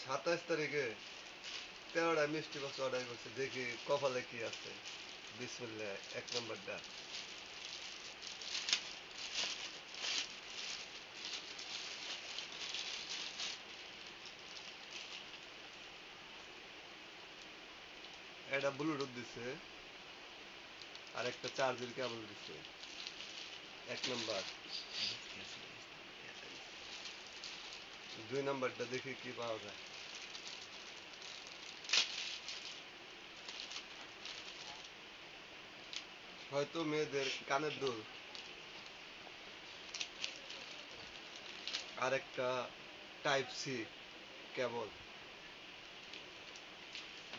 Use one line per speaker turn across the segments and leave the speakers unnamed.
27 তারিখে 13টা মিষ্টি box order করছি, দেখি কপালে কি আছে। বিসমিল্লাহ, 1 নম্বরটা। এটা ব্লুটুথ দিছে, আর একটা চার্জের কেবল দিছে। 1 নম্বর। 2 নম্বরটা দেখি কি পাওয়া যায়। হয়তো মেয়েদের কানের দুল। আর একটা টাইপ সি কেবল।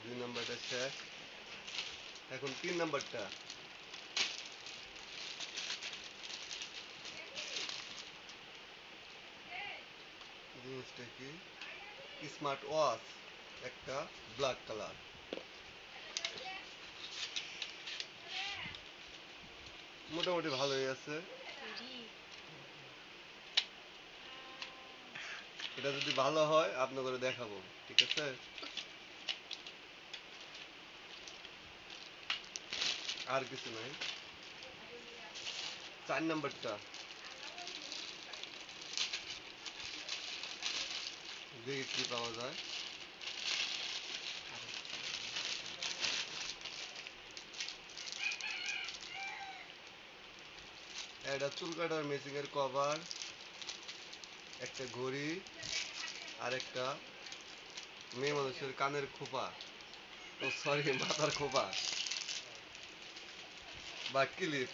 2 নম্বরটা শেষ। এখন 3 নম্বরটা। জিনিসটা কি? স্মার্ট ওয়াচ, একটা ব্ল্যাক কালার। মোটামুটি ভালোই আছে। এটা যদি ভালো হয় আপনাদের দেখাবো, ঠিক আছে? আর কিছু নাই। 4 নম্বরটা দেখি কি পাওয়া যায়। এটা চুল কাটার মেশিং এর কভার, একটা ঘড়ি, আর একটা মেয়ে মানুষের কানের খোপা, ও সরি, মাথার খোপা বা ক্লিপ।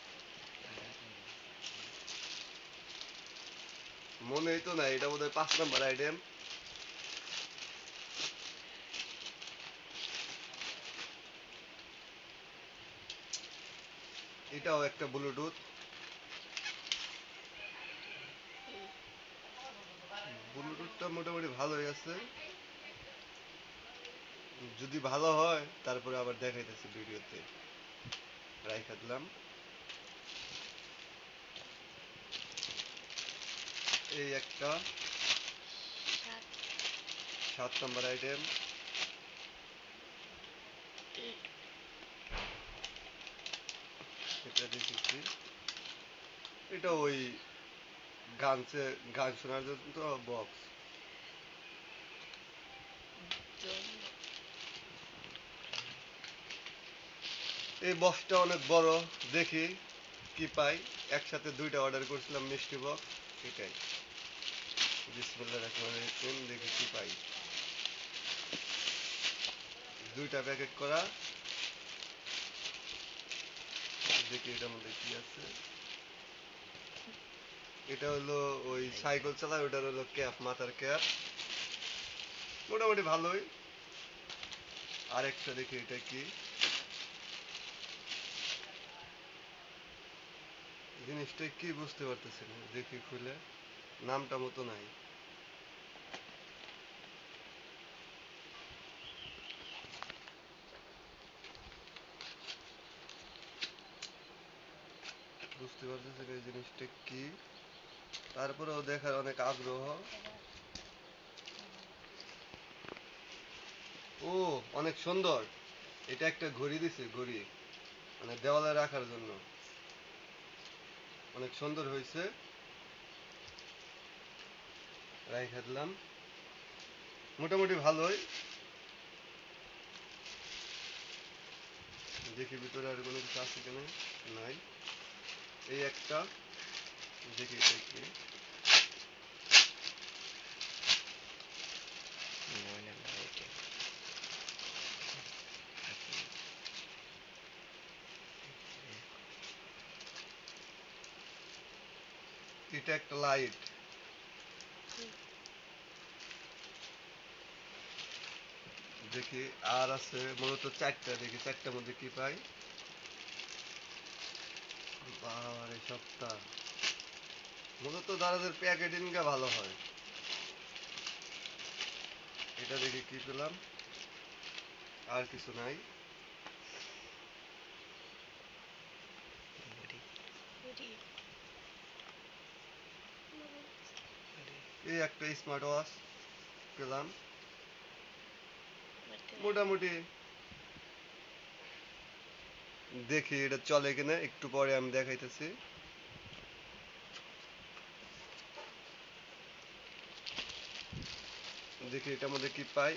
মনেই তো নাই, এটা বোধহয় 5 নম্বর আইটেম। এটাও একটা ব্লুটুথ। ব্লুটুথটা মোটামুটি ভালোই আছে। যদি ভালো হয় তারপরে আবার দেখাইতেছি ভিডিওতে। রাইখা দিলাম। এই একটা 7 নম্বর আইটেম। এটা দেখেছি, এটা ওই গান শোনার জন্য বক্স। এই বক্সটা অনেক বড়, দেখি কি পাই। একসাথে 2টা অর্ডার করছিলাম মিষ্টি বক্স, এটাই। বিসমিল্লাহির রহমানির রহিম, দেখি কি পাই। 2টা প্যাকেট করা, দেখি এটার মধ্যে কি আছে। এটা হলো ওই সাইকেল চালায় ওটার হলো ক্যাপ, মাথার ক্যাপ। মোটামুটি ভালোই। আরেকটা দেখি এটা কি জিনিসটা, কি বুঝতে পারতেছি না, দেখি খুলে। নামটা মতো নাই। বুঝতে পারতেছি না এই জিনিসটা কি। তারপরেও দেখার অনেক আগ্রহ। ও, অনেক সুন্দর। এটা একটা ঘড়ি দিছে, ঘড়ি মানে দেওয়ালে রাখার জন্য। অনেক সুন্দর হয়েছে, রাইখা দিলাম। মোটামুটি ভালোই। দেখি ভিতরে আর কোনো কিছু আছে কিনা। নাই। এই একটা, দেখি এটা কি। এটা একটা লাইট। দেখি আর আছে মূলত 4টা, দেখি 4টার মধ্যে কি পাই। বাবারে সপ্তাহ, মূলত দাদাদের প্যাকেটিং ভালো হয়। এটা দেখি কি পেলাম। আর কিছু নাই। এই একটা স্মার্ট ওয়াচ পেলাম। মোটামুটি দেখি এটা চলে কিনা, একটু পরে আমি দেখাইতেছি। দেখি এটার মধ্যে কি পাই।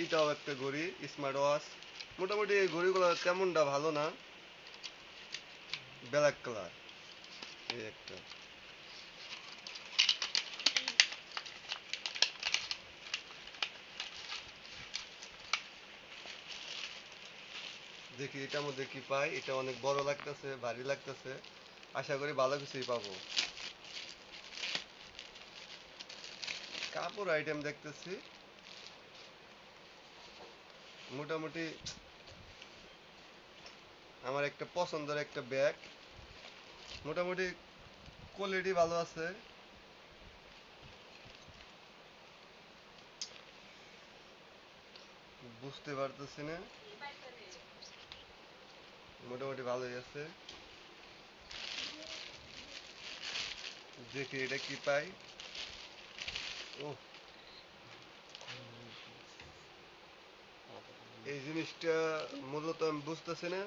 এটাও একটা ঘড়ি, স্মার্ট ওয়াচ। মোটামুটি এই ঘড়িগুলো তেমনটা ভালো না, ব্ল্যাক কালার। এই একটা দেখি এটার মধ্যে কি পাই। এটা অনেক বড় লাগতেছে, ভারী লাগতেছে। আশা করি ভালো কিছুই পাবো। কাপড় আইটেম দেখতেছি, মোটামুটি আমার একটা পছন্দের একটা ব্যাগ। মোটামুটি কোয়ালিটি ভালো আছে। বুঝতে পারতেছি না, মোটামুটি ভালোই আছে। দেখি এটা কি পাই। ও, এই জিনিসটা মূলত আমি বুঝতেছি না।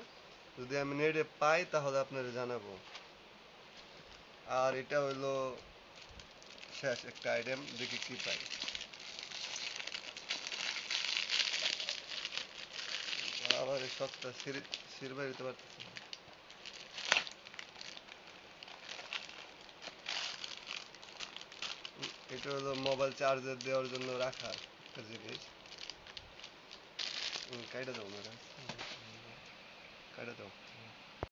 যদি আমি নেটে পাই তাহলে আপনাদের জানাবো। আর এটা হইলো শেষ একটা আইটেম, দেখি কি পাই। আবার এই সবটা সিরবা দিতে পারতেছি না। এটা হলো মোবাইল চার্জার দেওয়ার জন্য রাখা একটা জিনিস। কাইটা দাও ম্যাডাম, কাইটা দাও।